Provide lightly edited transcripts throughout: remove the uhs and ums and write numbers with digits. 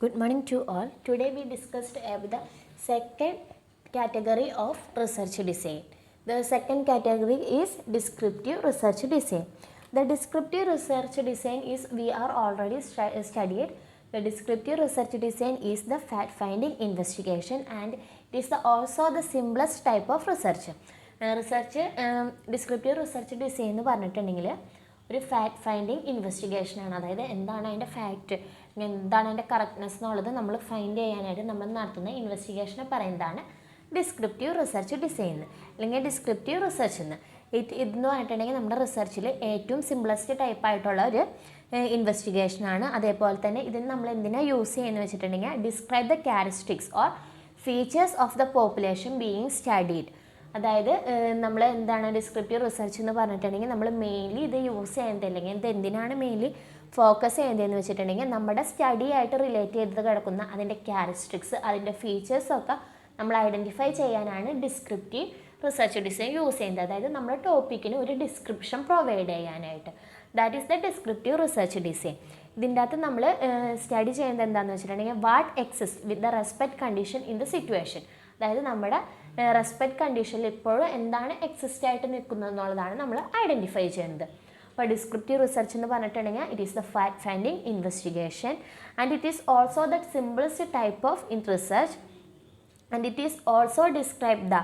Good morning to all. Today we discussed about the second category of research design. The second category is descriptive research design. The descriptive research design is we are already studied. The descriptive research design is the fact-finding investigation and it is also the simplest type of research. Descriptive research design എന്ന് പറഞ്ഞിട്ടുണ്ടെങ്കിൽ ഒരു fact finding investigation ആണ്. അതായത് എന്താണ് അതിൻ്റെ fact, എന്താണ് അതിൻ്റെ correctness എന്നുള്ളത് നമ്മൾ ഫൈൻഡ് ചെയ്യാനായിട്ട് നമ്മൾ നടത്തുന്ന ഇൻവെസ്റ്റിഗേഷനെ പറയുന്നതാണ് ഡിസ്ക്രിപ്റ്റീവ് റിസർച്ച് ഡിസൈൻ അല്ലെങ്കിൽ ഡിസ്ക്രിപ്റ്റീവ് റിസർച്ച് എന്ന്. ഇതെന്ന് പറഞ്ഞിട്ടുണ്ടെങ്കിൽ നമ്മുടെ റിസർച്ചിൽ ഏറ്റവും സിംപ്ലസ്റ്റ് ടൈപ്പായിട്ടുള്ള ഒരു ഇൻവെസ്റ്റിഗേഷനാണ്. അതേപോലെ തന്നെ ഇതിന് നമ്മൾ എന്തിനാണ് യൂസ് ചെയ്യുന്നത് വെച്ചിട്ടുണ്ടെങ്കിൽ describe the characteristics or features of the population being studied. അതായത് നമ്മൾ എന്താണ് ഡിസ്ക്രിപ്റ്റീവ് റിസർച്ച് എന്ന് പറഞ്ഞിട്ടുണ്ടെങ്കിൽ നമ്മൾ മെയിൻലി ഇത് യൂസ് ചെയ്യുന്നത് അല്ലെങ്കിൽ ഇത് എന്തിനാണ് മെയിൻലി ഫോക്കസ് ചെയ്യുന്നതെന്ന് വെച്ചിട്ടുണ്ടെങ്കിൽ നമ്മുടെ സ്റ്റഡി ആയിട്ട് റിലേറ്റ് ചെയ്ത് കിടക്കുന്ന അതിൻ്റെ ക്യാരക്ടറിസ്റ്റിക്സ് അതിൻ്റെ ഫീച്ചേഴ്സൊക്കെ നമ്മൾ ഐഡൻറ്റിഫൈ ചെയ്യാനാണ് ഡിസ്ക്രിപ്റ്റീവ് റിസർച്ച് ഡിസൈൻ യൂസ് ചെയ്യുന്നത്. അതായത് നമ്മുടെ ടോപ്പിക്കിന് ഒരു ഡിസ്ക്രിപ്ഷൻ പ്രൊവൈഡ് ചെയ്യാനായിട്ട്. That is the descriptive research design. ഇതിൻ്റെ അകത്ത് നമ്മൾ സ്റ്റഡി ചെയ്യുന്നത് എന്താണെന്ന് വെച്ചിട്ടുണ്ടെങ്കിൽ what exist with the respect condition in the situation. അതായത് നമ്മുടെ റെസ്പെക്ട് കണ്ടീഷനിൽ ഇപ്പോഴും എന്താണ് എക്സിസ്റ്റ് ആയിട്ട് നിൽക്കുന്നത് എന്നുള്ളതാണ് നമ്മൾ ഐഡൻറ്റിഫൈ ചെയ്യുന്നത്. അപ്പോൾ ഡിസ്ക്രിപ്റ്റീവ് റിസർച്ച് എന്ന് പറഞ്ഞിട്ടുണ്ടെങ്കിൽ it is the fact finding investigation and it is also the simplest type of research and it is also describe the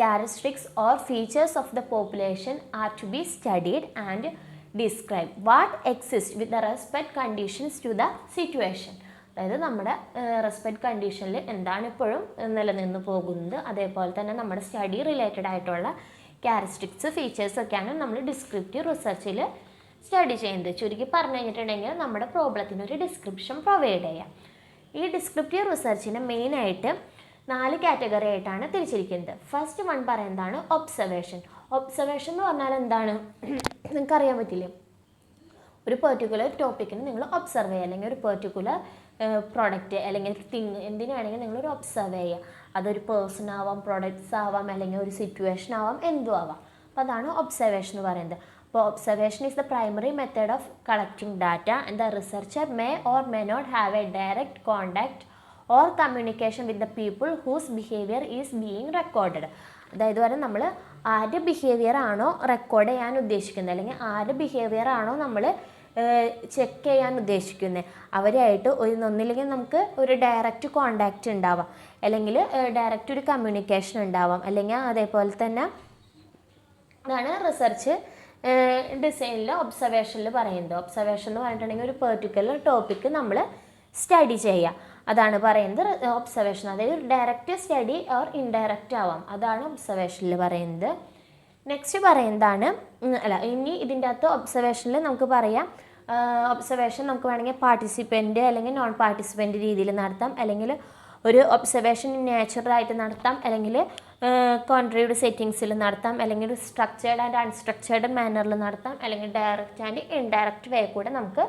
characteristics or features of the population are to be studied and describe what exist with the respect conditions to the situation. അതായത് നമ്മുടെ respect കണ്ടീഷനിൽ എന്താണ് ഇപ്പോഴും നിലനിന്ന് പോകുന്നത്, അതേപോലെ തന്നെ നമ്മുടെ സ്റ്റഡി റിലേറ്റഡ് ആയിട്ടുള്ള ക്യാരക്ടറിസ്റ്റിക്സ് ഫീച്ചേഴ്സൊക്കെയാണ് നമ്മൾ ഡിസ്ക്രിപ്റ്റീവ് റിസർച്ചിൽ സ്റ്റഡി ചെയ്യുന്നത്. ചുരുക്കി പറഞ്ഞു കഴിഞ്ഞിട്ടുണ്ടെങ്കിൽ നമ്മുടെ പ്രോബ്ലത്തിന് ഒരു ഡിസ്ക്രിപ്ഷൻ പ്രൊവൈഡ് ചെയ്യാം. ഈ ഡിസ്ക്രിപ്റ്റീവ് റിസർച്ചിനെ മെയിനായിട്ട് 4 കാറ്റഗറി ആയിട്ടാണ് തിരിച്ചിരിക്കുന്നത്. ഫസ്റ്റ് വൺ പറയുന്നതാണ് ഒബ്സർവേഷൻ. ഒബ്സർവേഷൻ എന്ന് പറഞ്ഞാൽ എന്താണ് നിങ്ങൾക്കറിയാൻ പറ്റില്ലേ? ഒരു പെർട്ടിക്കുലർ ടോപ്പിക്കിന് നിങ്ങൾ ഒബ്സർവ് ചെയ്യുക, അല്ലെങ്കിൽ ഒരു പെർട്ടിക്കുലർ പ്രോഡക്റ്റ് അല്ലെങ്കിൽ തിങ് എന്തിനു വേണമെങ്കിൽ നിങ്ങളൊരു ഒബ്സർവ് ചെയ്യുക. അതൊരു പേഴ്സൺ ആവാം, പ്രൊഡക്ട്സ് ആവാം, അല്ലെങ്കിൽ ഒരു സിറ്റുവേഷൻ ആവാം, എന്തും ആവാം. അപ്പോൾ അതാണ് ഒബ്സർവേഷൻ എന്ന് പറയുന്നത്. അപ്പോൾ observation is the primary method of collecting data and the researcher may or may not have a direct contact or communication with the people whose behaviour is being recorded. അതായത് വരെ നമ്മൾ ആരുടെ ബിഹേവിയർ ആണോ record ചെയ്യാൻ ഉദ്ദേശിക്കുന്നത്, അല്ലെങ്കിൽ ആരുടെ behaviour ആണോ നമ്മൾ ചെക്ക് ചെയ്യാൻ ഉദ്ദേശിക്കുന്നത്, അവരായിട്ട് ഒന്നില്ലെങ്കിൽ നമുക്ക് ഒരു ഡയറക്റ്റ് കോണ്ടാക്റ്റ് ഉണ്ടാവാം, അല്ലെങ്കിൽ ഡയറക്റ്റ് ഒരു കമ്മ്യൂണിക്കേഷൻ ഉണ്ടാവാം, അല്ലെങ്കിൽ അതേപോലെ തന്നെ ഇതാണ് റിസർച്ച് ഡിസൈനിൽ ഒബ്സർവേഷനിൽ പറയുന്നത്. ഒബ്സർവേഷൻ എന്ന് പറഞ്ഞിട്ടുണ്ടെങ്കിൽ ഒരു പെർട്ടിക്കുലർ ടോപ്പിക്ക് നമ്മൾ സ്റ്റഡി ചെയ്യുക, അതാണ് പറയുന്നത് ഒബ്സർവേഷൻ. അതായത് ഡയറക്റ്റ് സ്റ്റഡി ഓർ ഇൻഡയറക്റ്റ് ആവാം, അതാണ് ഒബ്സർവേഷനിൽ പറയുന്നത്. നെക്സ്റ്റ് പറയുന്നതാണ് ഇനി ഇതിൻ്റെ അകത്ത് ഒബ്സർവേഷനിൽ നമുക്ക് പറയാം, ഒബ്സർവേഷൻ നമുക്ക് വേണമെങ്കിൽ പാർട്ടിസിപ്പൻ്റ് അല്ലെങ്കിൽ നോൺ പാർട്ടിസിപ്പൻ്റ് രീതിയിൽ നടത്താം, അല്ലെങ്കിൽ ഒരു ഒബ്സർവേഷൻ നാച്ചുറലായിട്ട് നടത്താം, അല്ലെങ്കിൽ കോൺട്രിബ്യൂട്ട് സെറ്റിങ്സിൽ നടത്താം, അല്ലെങ്കിൽ ഒരു സ്ട്രക്ചേർഡ് ആൻഡ് അൺസ്ട്രക്ചേർഡ് മാനറിൽ നടത്താം, അല്ലെങ്കിൽ ഡയറക്റ്റ് ആൻഡ് ഇൻഡയറക്റ്റ് വേ കൂടെ നമുക്ക്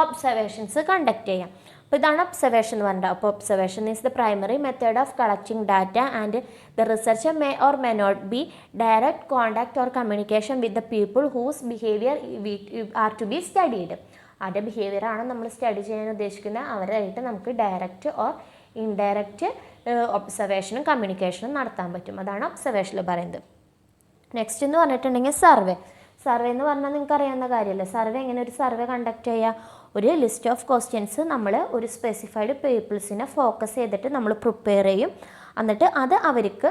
ഒബ്സർവേഷൻസ് കണ്ടക്ട് ചെയ്യാം. അപ്പോൾ ഇതാണ് ഒബ്സർവേഷൻ എന്ന് പറഞ്ഞത്. അപ്പോൾ observation is the primary method of collecting data and the researcher may or may not be direct contact or communication with the people whose behaviour are to be studied. ആരുടെ behaviour ആണ് നമ്മൾ study ചെയ്യാൻ ഉദ്ദേശിക്കുന്നത്, അവരായിട്ട് നമുക്ക് direct or indirect ഒബ്സർവേഷനും കമ്മ്യൂണിക്കേഷനും നടത്താൻ പറ്റും. അതാണ് ഒബ്സർവേഷനിൽ പറയുന്നത്. നെക്സ്റ്റ് എന്ന് പറഞ്ഞിട്ടുണ്ടെങ്കിൽ സർവേ. സർവേ എന്ന് പറഞ്ഞാൽ നിങ്ങൾക്ക് അറിയാവുന്ന കാര്യമല്ലേ. സർവേ എങ്ങനെ ഒരു സർവേ കണ്ടക്ട് ചെയ്യുക? ഒരു ലിസ്റ്റ് ഓഫ് ക്വസ്റ്റ്യൻസ് നമ്മൾ ഒരു സ്പെസിഫൈഡ് പീപ്പിൾസിനെ ഫോക്കസ് ചെയ്തിട്ട് നമ്മൾ പ്രിപ്പയർ ചെയ്യും. എന്നിട്ട് അത് അവർക്ക്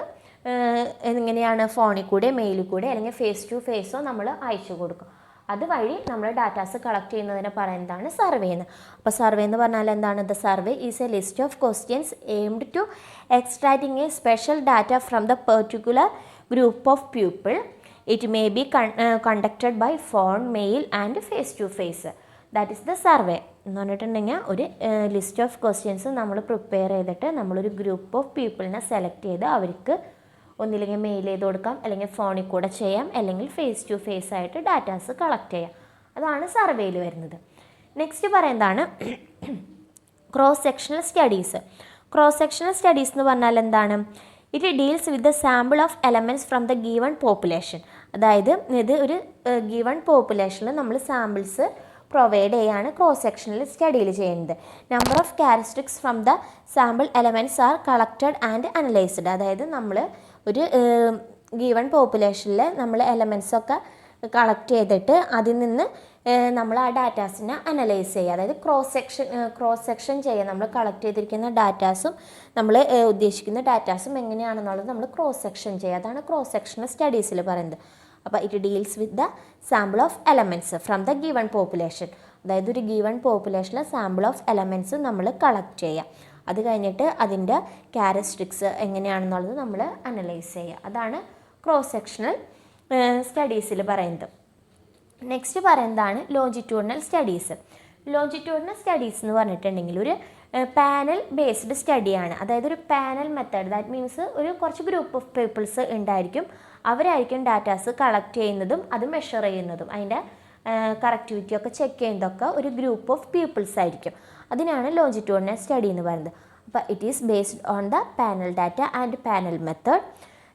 എങ്ങനെയാണ് ഫോണിൽ കൂടെ, മെയിലിൽ കൂടെ, അല്ലെങ്കിൽ ഫേസ് ടു ഫേസോ നമ്മൾ അയച്ചു കൊടുക്കും. അതുവഴി നമ്മൾ ഡാറ്റാസ് കളക്ട് ചെയ്യുന്നതിനെ പറയുന്നതാണ് സർവേ എന്ന്. അപ്പോൾ സർവേ എന്ന് പറഞ്ഞാൽ എന്താണ്? The survey is a list of questions aimed to extracting a special data from the particular group of people. It may be conducted by phone, mail and face to face. That is the survey എന്ന് പറഞ്ഞിട്ടുണ്ടെങ്കിൽ ഒരു list of questions നമ്മൾ prepare ചെയ്തിട്ട് നമ്മളൊരു group of പീപ്പിളിനെ select ചെയ്ത് അവർക്ക് ഒന്നില്ലെങ്കിൽ mail ചെയ്ത് കൊടുക്കാം, അല്ലെങ്കിൽ ഫോണിൽ കൂടെ ചെയ്യാം, അല്ലെങ്കിൽ ഫേസ് ടു ഫേസ് ആയിട്ട് ഡാറ്റാസ് കളക്ട് ചെയ്യാം. അതാണ് സർവേയിൽ വരുന്നത്. നെക്സ്റ്റ് പറയുന്നതാണ് cross sectional studies. Cross sectional studies എന്ന് പറഞ്ഞാൽ എന്താണ്? It deals with the sample of elements from the given population. അതായത് ഇത് ഒരു ഗീവൺ പോപ്പുലേഷനിൽ നമ്മൾ സാമ്പിൾസ് പ്രൊവൈഡ് ചെയ്യാണ് ക്രോസ് സെക്ഷണൽ സ്റ്റഡിയിൽ ചെയ്യുന്നത്. Number of characteristics from the sample elements are collected and analysed. അതായത് നമ്മൾ ഒരു ഗീവൺ പോപ്പുലേഷനിൽ നമ്മൾ എലമെൻറ്റ്സൊക്കെ കളക്ട് ചെയ്തിട്ട് അതിൽ നിന്ന് നമ്മൾ ആ ഡാറ്റാസിനെ അനലൈസ് ചെയ്യുക. അതായത് ക്രോസ് സെക്ഷൻ ചെയ്യുക. നമ്മൾ കളക്ട് ചെയ്തിരിക്കുന്ന ഡാറ്റാസും നമ്മൾ ഉദ്ദേശിക്കുന്ന ഡാറ്റാസും എങ്ങനെയാണെന്നുള്ളത് നമ്മൾ ക്രോസ് സെക്ഷൻ ചെയ്യുക. അതാണ് ക്രോസ് സെക്ഷണൽ സ്റ്റഡീസിൽ പറയുന്നത്. അപ്പോൾ it deals with the sample of elements from the given population. അതായത് ഒരു ഗിവൺ പോപ്പുലേഷനിലെ സാമ്പിൾ ഓഫ് എലമെൻറ്റ്സ് നമ്മൾ കളക്ട് ചെയ്യുക. അത് കഴിഞ്ഞിട്ട് അതിൻ്റെ ക്യാരക്ടറിസ്റ്റിക്സ് എങ്ങനെയാണെന്നുള്ളത് നമ്മൾ അനലൈസ് ചെയ്യുക. അതാണ് ക്രോസ് സെക്ഷണൽ സ്റ്റഡീസിൽ പറയുന്നത്. നെക്സ്റ്റ് പറയുന്നതാണ് ലോജിറ്റ്യൂഡിനൽ സ്റ്റഡീസ്. ലോജിറ്റ്യൂഡിനൽ സ്റ്റഡീസ് എന്ന് പറഞ്ഞിട്ടുണ്ടെങ്കിൽ ഒരു പാനൽ ബേസ്ഡ് സ്റ്റഡിയാണ്. അതായത് ഒരു പാനൽ മെത്തേഡ്. ദാറ്റ് മീൻസ് ഒരു കുറച്ച് ഗ്രൂപ്പ് ഓഫ് പീപ്പിൾസ് ഉണ്ടായിരിക്കും. അവരായിരിക്കും ഡാറ്റാസ് കളക്ട് ചെയ്യുന്നതും അത് മെഷർ ചെയ്യുന്നതും അതിൻ്റെ കറക്റ്റിവിറ്റി ഒക്കെ ചെക്ക് ചെയ്യുന്നതൊക്കെ ഒരു ഗ്രൂപ്പ് ഓഫ് പീപ്പിൾസ് ആയിരിക്കും. അതിനാണ് ലോജിറ്റ്യൂഡിനൽ സ്റ്റഡി എന്ന് പറയുന്നത്. അപ്പോൾ it is based on the panel data and panel method.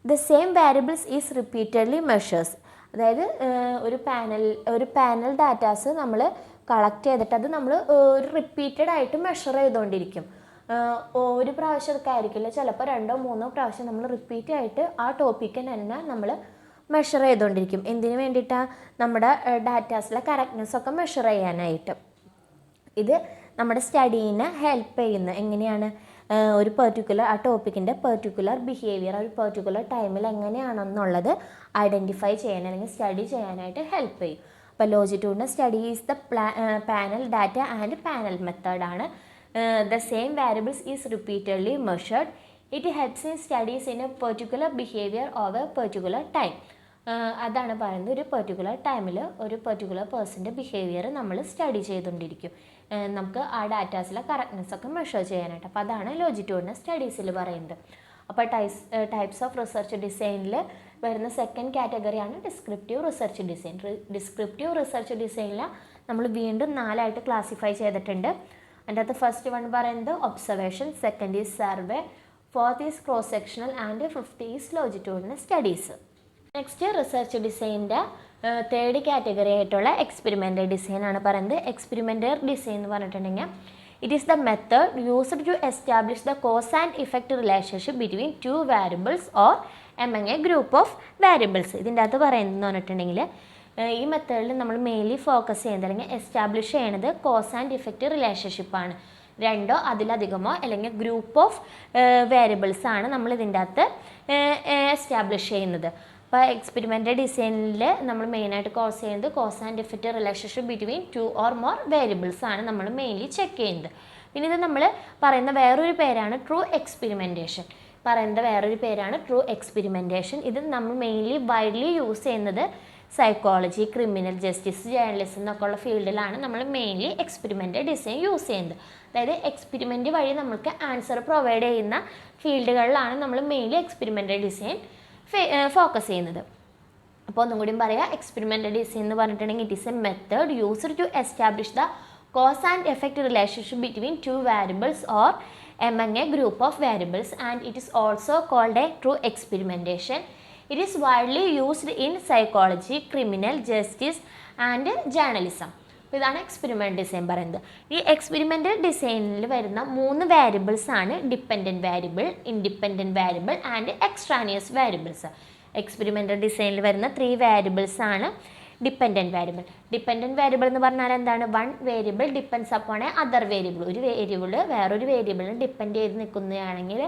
The same variables is repeatedly measures. അതായത് ഒരു പാനൽ ഡാറ്റാസ് നമ്മൾ കളക്ട് ചെയ്തിട്ട് അത് നമ്മൾ ഒരു റിപ്പീറ്റഡ് ആയിട്ട് മെഷർ ചെയ്തുകൊണ്ടിരിക്കും. ഒരു പ്രാവശ്യമൊക്കെ ആയിരിക്കില്ല, ചിലപ്പോൾ 2 or 3 പ്രാവശ്യം നമ്മൾ റിപ്പീറ്റ് ആയിട്ട് ആ ടോപ്പിക്കിന് തന്നെ നമ്മൾ മെഷർ ചെയ്തുകൊണ്ടിരിക്കും. എന്തിനു വേണ്ടിയിട്ടാണ്? നമ്മുടെ ഡാറ്റാസിലെ കറക്റ്റ്നെസ്സൊക്കെ മെഷർ ചെയ്യാനായിട്ട്. ഇത് നമ്മുടെ സ്റ്റഡീനെ ഹെൽപ്പ് ചെയ്യുന്നു. എങ്ങനെയാണ്? ഒരു പെർട്ടിക്കുലർ ആ ടോപ്പിക്കിൻ്റെ പെർട്ടിക്കുലർ ബിഹേവിയർ ഒരു പെർട്ടിക്കുലർ ടൈമിൽ എങ്ങനെയാണെന്നുള്ളത് ഐഡൻറ്റിഫൈ ചെയ്യാൻ അല്ലെങ്കിൽ സ്റ്റഡി ചെയ്യാനായിട്ട് ഹെൽപ്പ് ചെയ്യും. അപ്പോൾ longitudinal study is the panel data and panel മെത്തേഡാണ്. The same variables is repeatedly measured. It helps in studies in a particular behaviour of a particular time. അതാണ് പറയുന്നത്. ഒരു പെർട്ടിക്കുലർ ടൈമിൽ ഒരു പെർട്ടിക്കുലർ പേഴ്സൻ്റെ ബിഹേവിയർ നമ്മൾ സ്റ്റഡി ചെയ്തുകൊണ്ടിരിക്കും. നമുക്ക് ആ ഡാറ്റാസിലെ കറക്റ്റ്നെസ്സൊക്കെ മെഷർ ചെയ്യാനായിട്ട്. അപ്പോൾ അതാണ് ലോജിറ്റ്യൂഡിനൽ സ്റ്റഡീസിൽ പറയുന്നത്. അപ്പോൾ ടൈപ്സ് ഓഫ് റിസർച്ച് ഡിസൈനിൽ വരുന്ന സെക്കൻഡ് കാറ്റഗറിയാണ് descriptive research design. Descriptive research ഡിസൈനിൽ നമ്മൾ വീണ്ടും 4 ക്ലാസിഫൈ ചെയ്തിട്ടുണ്ട്. അതിൻ്റെ അകത്ത് ഫസ്റ്റ് വൺ പറയുന്നത് observation, second is survey, fourth is cross sectional and fifth is longitudinal studies. Next research ഡിസൈനിൻ്റെ തേർഡ് കാറ്റഗറി ആയിട്ടുള്ള എക്സ്പെരിമെൻ്റൽ ഡിസൈൻ ആണ് പറയുന്നത്. എക്സ്പെരിമെൻ്റൽ ഡിസൈൻ എന്ന് പറഞ്ഞിട്ടുണ്ടെങ്കിൽ it is the method used to establish the cause and effect relationship between 2 variables or among a group of variables. ഇതിൻ്റെ അകത്ത് പറയുന്നതെന്ന് പറഞ്ഞിട്ടുണ്ടെങ്കിൽ ഈ മെത്തേഡിൽ നമ്മൾ മെയിൻലി ഫോക്കസ് ചെയ്യുന്നത് അല്ലെങ്കിൽ എസ്റ്റാബ്ലിഷ് ചെയ്യണത് കോസ് ആൻഡ് ഇഫക്റ്റ് റിലേഷൻഷിപ്പാണ്. 2 അതിലധികമോ അല്ലെങ്കിൽ ഗ്രൂപ്പ് ഓഫ് വേരിയബിൾസ് ആണ് നമ്മൾ ഇതിൻ്റെ അകത്ത് എസ്റ്റാബ്ലിഷ് ചെയ്യുന്നത്. അപ്പോൾ എക്സ്പെരിമെൻ്റൽ ഡിസൈനിൽ നമ്മൾ മെയിനായിട്ട് കോസ് ചെയ്യുന്നത് cos and effect relationship between 2 or more variables ആണ് നമ്മൾ മെയിൻലി ചെക്ക് ചെയ്യുന്നത്. പിന്നെ ഇത് നമ്മൾ പറയുന്ന വേറൊരു പേരാണ് ട്രൂ എക്സ്പെരിമെൻറ്റേഷൻ. True experimentation. ഇത് നമ്മൾ മെയിൻലി വൈഡ്ലി യൂസ് ചെയ്യുന്നത് സൈക്കോളജി, ക്രിമിനൽ ജസ്റ്റിസ്, ജേർണലിസം എന്നൊക്കെയുള്ള ഫീൽഡിലാണ് നമ്മൾ മെയിൻലി എക്സ്പെരിമെൻ്റൽ ഡിസൈൻ യൂസ് ചെയ്യുന്നത്. അതായത് എക്സ്പെരിമെൻ്റ് വഴി നമുക്ക് ആൻസർ പ്രൊവൈഡ് ചെയ്യുന്ന ഫീൽഡുകളിലാണ് നമ്മൾ മെയിൻലി എക്സ്പെരിമെൻ്റൽ ഡിസൈൻ ഫോക്കസ് ചെയ്യുന്നത്. അപ്പോൾ ഒന്നും കൂടി പറയാം. എക്സ്പെരിമെൻ്റൽ ഡിസൈൻ എന്ന് പറഞ്ഞിട്ടുണ്ടെങ്കിൽ it is a method used to establish the cause and effect relationship between 2 variables or among a group of variables and it is also called a true experimentation. It is widely used in psychology, criminal justice and journalism. അപ്പോൾ ഇതാണ് experimental design പറയുന്നത്. ഈ experimental ഡിസൈനിൽ വരുന്ന 3 variables ആണ് dependent variable, independent variable and extraneous variables. Experimental ഡിസൈനിൽ വരുന്ന 3 variables ആണ് ഡിപ്പെൻഡൻറ്റ് വേരിയബിൾ. ഡിപ്പെൻഡൻറ്റ് വേരിയബിൾ എന്ന് പറഞ്ഞാൽ എന്താണ്? 1 variable depends upon A other variable. ഒരു വേരിയബിൾ വേറൊരു വേരിയബിളിന് ഡിപ്പെൻഡ് ചെയ്ത് നിൽക്കുന്നതാണെങ്കിൽ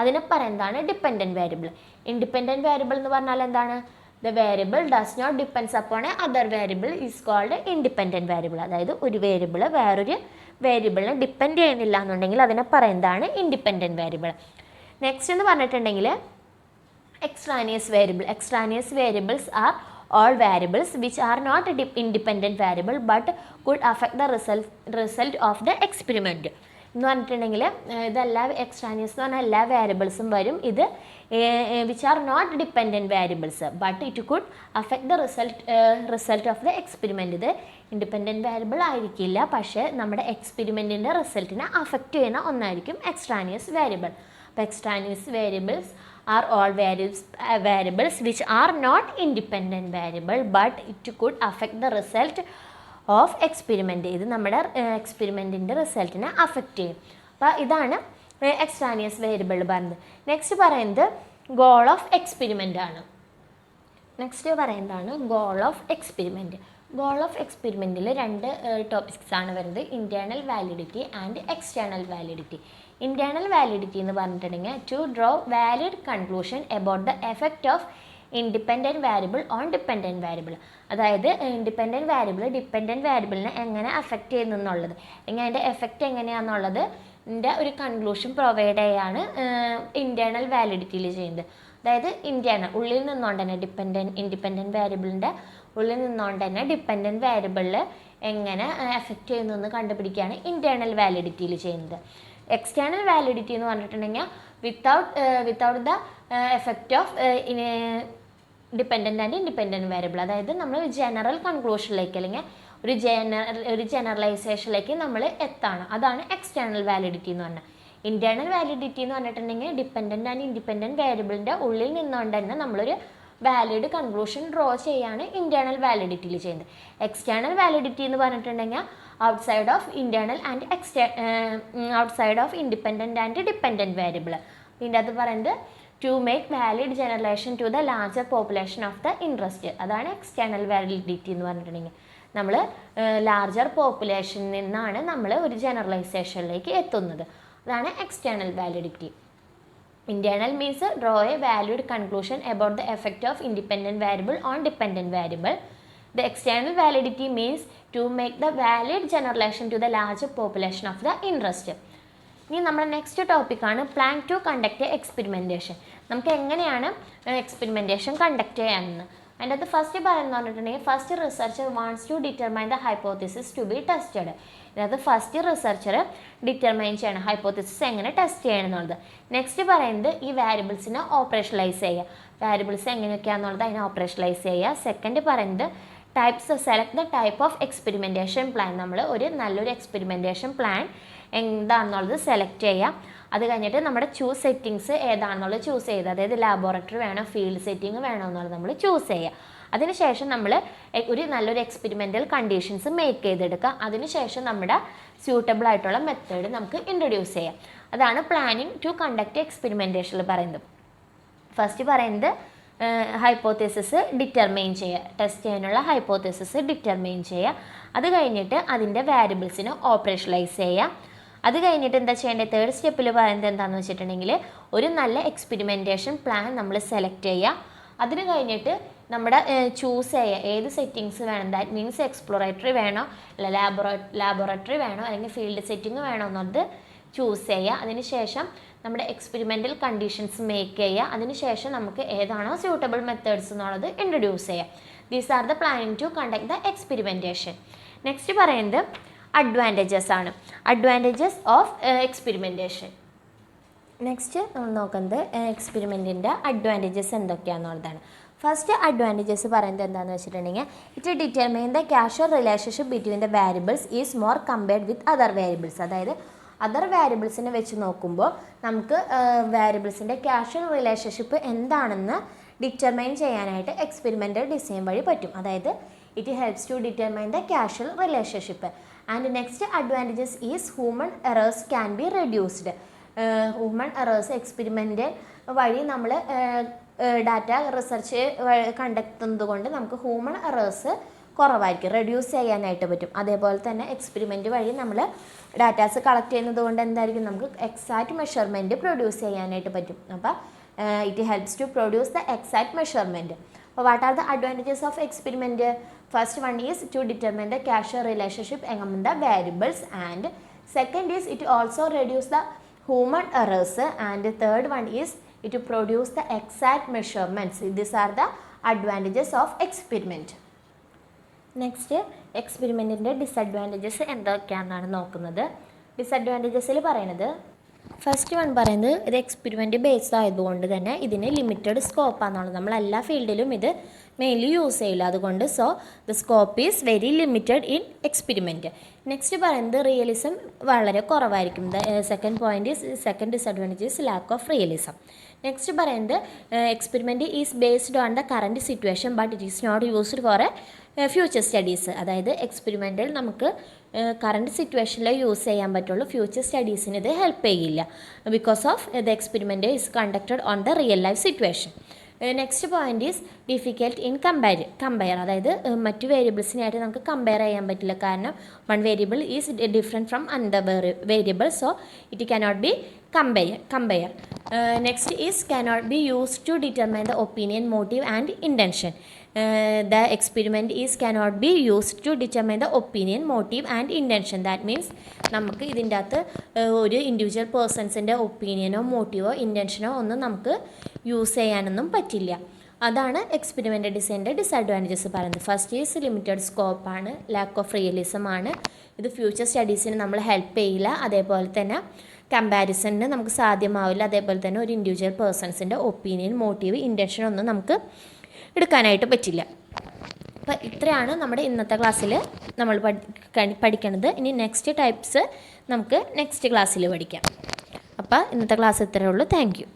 അതിനെ പറയുന്നതാണ് ഡിപ്പെൻഡൻറ്റ് വേരിയബിൾ. ഇൻഡിപെൻഡൻറ്റ് വേരിയബിൾ എന്ന് പറഞ്ഞാൽ എന്താണ്? The variable does not depends upon a other variable is called independent variable. അതായത് ഒരു വേരിയബിൾ വേറൊരു വേരിയബിളിനെ ഡിപ്പെൻഡ് ചെയ്യുന്നില്ല എന്നുണ്ടെങ്കിൽ അതിനെ പറയുന്നതാണ് ഇൻഡിപെൻഡൻറ്റ് വേരിയബിൾ. നെക്സ്റ്റ് എന്ന് പറഞ്ഞിട്ടുണ്ടെങ്കിൽ extraneous variable. Extraneous variables are all variables which are not independent variable but could affect the result of the experiment. എന്ന് പറഞ്ഞിട്ടുണ്ടെങ്കിൽ ഇതെല്ലാം എക്സ്ട്രാനിയസ് എന്ന് പറഞ്ഞാൽ എല്ലാ വേരിയബിൾസും വരും. ഇത് which are not dependent variables but it could affect the result of the experiment. ഇത് ഇൻഡിപെൻഡൻറ്റ് വേരിയബിൾ ആയിരിക്കില്ല, പക്ഷേ നമ്മുടെ എക്സ്പെരിമെൻറ്റിൻ്റെ റിസൾട്ടിനെ അഫക്റ്റ് ചെയ്യുന്ന ഒന്നായിരിക്കും എക്സ്ട്രാനിയസ് വേരിയബിൾ. അപ്പോൾ extraneous variables are all variables which are not independent variable but it could affect the result of experiment. ഇത് നമ്മുടെ എക്സ്പെരിമെൻറ്റിൻ്റെ റിസൾട്ടിനെ അഫക്റ്റ് ചെയ്യും. അപ്പോൾ ഇതാണ് എക്സ്ട്രാനിയസ് വേരിയബിൾ പറയുന്നത്. നെക്സ്റ്റ് പറയുന്നത് ഗോൾ ഓഫ് എക്സ്പെരിമെൻ്റ് ആണ്. നെക്സ്റ്റ് പറയുന്നതാണ് goal of experiment. Goal of എക്സ്പെരിമെൻറ്റിൽ രണ്ട് ടോപ്പിക്സ് ആണ് വരുന്നത്, internal validity and external validity. Internal validity എന്ന് പറഞ്ഞിട്ടുണ്ടെങ്കിൽ to draw valid conclusion about the effect of independent variable on dependent variable. അതായത് ഇൻഡിപെൻഡൻറ്റ് വാരിയബിൾ ഡിപ്പെൻഡൻറ്റ് വാരിയബിളിനെ എങ്ങനെ അഫക്റ്റ് ചെയ്യുന്നു എന്നുള്ളത്, അല്ലെങ്കിൽ അതിൻ്റെ എഫക്റ്റ് എങ്ങനെയാണെന്നുള്ളത് ഒരു കൺക്ലൂഷൻ പ്രൊവൈഡ് ചെയ്യാണ് ഇൻറ്റേർണൽ വാലിഡിറ്റിയിൽ ചെയ്യുന്നത്. അതായത് ഇൻറ്റേർണൽ ഉള്ളിൽ നിന്നുകൊണ്ട് തന്നെ ഇൻഡിപെൻഡൻറ്റ് വാരിയബിളിൻ്റെ ഉള്ളിൽ നിന്നുകൊണ്ട് തന്നെ ഡിപ്പെൻഡൻറ്റ് വാരിയബിളിൽ എങ്ങനെ എഫക്റ്റ് ചെയ്യുന്നു എന്ന് കണ്ടുപിടിക്കുകയാണ് ഇൻറ്റേർണൽ വാലിഡിറ്റിയിൽ ചെയ്യുന്നത്. എക്സ്റ്റേണൽ വാലിഡിറ്റി എന്ന് പറഞ്ഞിട്ടുണ്ടെങ്കിൽ without the effect of dependent and independent variable. അതായത് നമ്മൾ ജനറൽ കൺക്ലൂഷനിലേക്ക് അല്ലെങ്കിൽ ഒരു ജനറലൈസേഷനിലേക്ക് നമ്മൾ എത്താണ്, അതാണ് എക്സ്റ്റേണൽ വാലിഡിറ്റി എന്ന് പറഞ്ഞാൽ. ഇൻറ്റേർണൽ വാലിഡിറ്റി എന്ന് പറഞ്ഞിട്ടുണ്ടെങ്കിൽ ഡിപ്പെൻഡൻറ്റ് ആൻഡ് ഇൻഡിപെൻഡൻറ്റ് വേരിയബിളിൻ്റെ ഉള്ളിൽ നിന്നുകൊണ്ട് തന്നെ നമ്മളൊരു വാലിഡ് കൺക്ലൂഷൻ ഡ്രോ ചെയ്യാണ് ഇൻറ്റേർണൽ വാലിഡിറ്റിയിൽ ചെയ്യുന്നത്. എക്സ്റ്റേണൽ വാലിഡിറ്റി എന്ന് പറഞ്ഞിട്ടുണ്ടെങ്കിൽ outside of independent and dependent variable. ഇതിൻ്റെ അത് പറയുന്നത് to make valid generalisation to the larger population of the interest. അതാണ് എക്സ്റ്റേണൽ വാലിഡിറ്റി എന്ന് പറഞ്ഞിട്ടുണ്ടെങ്കിൽ നമ്മൾ ലാർജർ പോപ്പുലേഷനിൽ നിന്നാണ് നമ്മൾ ഒരു ജനറലൈസേഷനിലേക്ക് എത്തുന്നത്. അതാണ് external validity. Internal means draw a valued conclusion about the effect of independent variable on dependent variable. The external validity means to make the valid generalization to the larger population of the interest. ഇനി നമ്മുടെ next ടോപ്പിക്കാണ് plan to conduct experimentation. നമുക്ക് എങ്ങനെയാണ് experimentation conduct ചെയ്യാമെന്ന്. അതിൻ്റെ അത് first പറയുന്നത് പറഞ്ഞിട്ടുണ്ടെങ്കിൽ first researcher wants to determine the hypothesis to be tested. അതായത് ഫസ്റ്റ് റിസർച്ചർ ഡിറ്റർമൈൻ ചെയ്യണം ഹൈപ്പോത്തിസിസ് എങ്ങനെ ടെസ്റ്റ് ചെയ്യണം എന്നുള്ളത്. നെക്സ്റ്റ് പറയുന്നത് ഈ വാരിയബിൾസിനെ ഓപ്പറേഷണലൈസ് ചെയ്യുക, വാരിയബിൾസ് എങ്ങനെയൊക്കെയാണെന്നുള്ളത് അതിനെ ഓപ്പറേഷണലൈസ് ചെയ്യുക. സെക്കൻഡ് പറയുന്നത് select the type of experimentation plan. നമ്മൾ നല്ലൊരു എക്സ്പെരിമെൻറ്റേഷൻ പ്ലാൻ എന്താണെന്നുള്ളത് സെലക്ട് ചെയ്യുക. അത് കഴിഞ്ഞിട്ട് നമ്മുടെ ചൂസ് സെറ്റിങ്സ് ഏതാണെന്നുള്ളത് ചൂസ് ചെയ്യുക. അതായത് ലാബോറട്ടറി വേണോ ഫീൽഡ് സെറ്റിംഗ് വേണോ എന്നുള്ളത് നമ്മൾ ചൂസ് ചെയ്യുക. അതിനുശേഷം നമ്മൾ നല്ലൊരു എക്സ്പെരിമെൻ്റൽ കണ്ടീഷൻസ് മേക്ക് ചെയ്തെടുക്കുക. അതിനുശേഷം നമ്മുടെ സ്യൂട്ടബിൾ ആയിട്ടുള്ള മെത്തേഡ് നമുക്ക് ഇൻട്രൊഡ്യൂസ് ചെയ്യാം. അതാണ് പ്ലാനിങ് ടു കണ്ടക്ട് എക്സ്പെരിമെൻറ്റേഷനിൽ പറയുന്നത്. ഫസ്റ്റ് പറയുന്നത് ഹൈപ്പോത്തസിസ് ഡിറ്റർമൈൻ ചെയ്യുക, ടെസ്റ്റ് ചെയ്യാനുള്ള ഹൈപ്പോത്തസിസ് ഡിറ്റർമൈൻ ചെയ്യുക. അത് കഴിഞ്ഞിട്ട് അതിൻ്റെ വാരിയബിൾസിനെ ഓപ്പറേഷണലൈസ് ചെയ്യുക. അത് കഴിഞ്ഞിട്ട് എന്താ ചെയ്യേണ്ടത്, തേർഡ് സ്റ്റെപ്പിൽ പറയുന്നത് എന്താണെന്ന് വെച്ചിട്ടുണ്ടെങ്കിൽ ഒരു നല്ല എക്സ്പെരിമെൻറ്റേഷൻ പ്ലാൻ നമ്മൾ സെലക്ട് ചെയ്യുക. അതിന് കഴിഞ്ഞിട്ട് നമ്മുടെ ചൂസ് ചെയ്യുക ഏത് സെറ്റിങ്സ് വേണം. ദാറ്റ് മീൻസ് എക്സ്പ്ലോറേറ്ററി വേണോ അല്ല ലാബോറട്ടറി വേണോ അല്ലെങ്കിൽ ഫീൽഡ് സെറ്റിംഗ് വേണോ എന്നുള്ളത് ചൂസ് ചെയ്യുക. അതിനുശേഷം നമ്മുടെ എക്സ്പെരിമെൻ്റൽ കണ്ടീഷൻസ് മേക്ക് ചെയ്യുക. അതിനുശേഷം നമുക്ക് ഏതാണോ സ്യൂട്ടബിൾ മെത്തേഡ്സ് എന്നുള്ളത് ഇൻട്രൊഡ്യൂസ് ചെയ്യുക. These are the planning to conduct the experimentation. Next പറയുന്നത് അഡ്വാൻറ്റേജസ് ആണ്, അഡ്വാൻറ്റേജസ് ഓഫ് എക്സ്പെരിമെൻറ്റേഷൻ. നെക്സ്റ്റ് നമ്മൾ നോക്കുന്നത് എക്സ്പെരിമെൻറ്റിൻ്റെ അഡ്വാൻറ്റേജസ് എന്തൊക്കെയാണെന്നുള്ളതാണ്. ഫസ്റ്റ് അഡ്വാൻറ്റേജസ് പറയുന്നത് എന്താണെന്ന് വെച്ചിട്ടുണ്ടെങ്കിൽ it determine the casual relationship between the variables is more compared with other variables. അതായത് അതർ വാരിയബിൾസിനെ വെച്ച് നോക്കുമ്പോൾ നമുക്ക് വാരിയബിൾസിൻ്റെ കാഷ്വൽ റിലേഷൻഷിപ്പ് എന്താണെന്ന് ഡിറ്റർമൈൻ ചെയ്യാനായിട്ട് എക്സ്പെരിമെൻ്റൽ ഡിസൈൻ വഴി പറ്റും. അതായത് it helps to determine the casual relationship. And next advantages is human errors can be reduced. Human errors experiment വഴി നമ്മൾ ഡാറ്റ റിസർച്ച് കണ്ടെത്തുന്നത് കൊണ്ട് നമുക്ക് ഹ്യൂമൻ എറേഴ്സ് കുറവായിരിക്കും, റെഡ്യൂസ് ചെയ്യാനായിട്ട് പറ്റും. അതേപോലെ തന്നെ എക്സ്പെരിമെൻറ്റ് വഴി നമ്മൾ ഡാറ്റാസ് കളക്ട് ചെയ്യുന്നത് കൊണ്ട് എന്തായിരിക്കും നമുക്ക് എക്സാക്റ്റ് മെഷർമെൻറ്റ് പ്രൊഡ്യൂസ് ചെയ്യാനായിട്ട് പറ്റും. അപ്പോൾ it helps to produce the exact measurement. അപ്പോൾ what are the advantages of experiment? First one is to determine the casual relationship among the variables, and second is it also reduce the human errors, and third one is it to produce the exact measurements. These are the advantages of experiment. Next, എക്സ്പെരിമെൻറ്റിൻ്റെ disadvantages എന്തൊക്കെയാണെന്നാണ് നോക്കുന്നത്. ഡിസഡ്വാൻറ്റേജസിൽ പറയുന്നത് first one പറയുന്നത് ഇത് experiment based ആയതുകൊണ്ട് തന്നെ ഇതിന് ലിമിറ്റഡ് സ്കോപ്പാണെന്നുള്ളത്. നമ്മൾ എല്ലാ ഫീൽഡിലും ഇത് മെയിൻലി യൂസ് ചെയ്യില്ല, അതുകൊണ്ട് so the scope is very limited in experiment. Next പറയുന്നത് റിയലിസം വളരെ കുറവായിരിക്കും. Second disadvantage is lack of realism. Next പറയുന്നത് experiment is based on the current situation but it is not used for a future studies, അതായത് എക്സ്പെരിമെൻ്റൽ നമുക്ക് current സിറ്റുവേഷനിൽ use ചെയ്യാൻ പറ്റുള്ളൂ. ഫ്യൂച്ചർ സ്റ്റഡീസിന് ഇത് ഹെൽപ്പ് ചെയ്യില്ല. Because of the experiment is conducted on the real life situation. Next point is difficult in compare, അതായത് മറ്റു വേരിയബിൾസിനായിട്ട് നമുക്ക് കമ്പയർ ചെയ്യാൻ പറ്റില്ല. കാരണം one variable is different from another variable, so it cannot be compare. Next is cannot be used to determine the opinion, motive and intention. The experiment is cannot be used to determine the opinion, motive and intention. That means നമുക്ക് ഇതിൻ്റെ അകത്ത് ഒരു individual പേഴ്സൺസിൻ്റെ ഒപ്പീനിയനോ മോട്ടീവോ ഇൻറ്റൻഷനോ ഒന്നും നമുക്ക് use ചെയ്യാനൊന്നും പറ്റില്ല. അതാണ് experimental ഡിസൈനിൻ്റെ ഡിസഡ്വാൻറ്റേജസ് പറയുന്നത്. ഫസ്റ്റ് ഈസ് ലിമിറ്റഡ് സ്കോപ്പാണ്, ലാക്ക് ഓഫ് റിയലിസം ആണ്. ഇത് ഫ്യൂച്ചർ സ്റ്റഡീസിന് നമ്മൾ ഹെൽപ്പ് ചെയ്യില്ല. അതേപോലെ തന്നെ കമ്പാരിസണിന് നമുക്ക് സാധ്യമാവില്ല. അതേപോലെ തന്നെ ഒരു ഇൻഡിവിജ്വൽ പേഴ്സൺസിൻ്റെ ഒപ്പീനിയൻ, മോട്ടീവ്, ഇൻറ്റൻഷൻ ഒന്നും നമുക്ക് എടുക്കാനായിട്ട് പറ്റില്ല. അപ്പോൾ ഇത്രയാണ് നമ്മുടെ ഇന്നത്തെ ക്ലാസ്സിൽ നമ്മൾ പഠിക്കണത്. ഇനി നെക്സ്റ്റ് ടൈപ്സ് നമുക്ക് നെക്സ്റ്റ് ക്ലാസ്സിൽ പഠിക്കാം. അപ്പോൾ ഇന്നത്തെ ക്ലാസ് ഇത്രയേ ഉള്ളൂ. Thank you.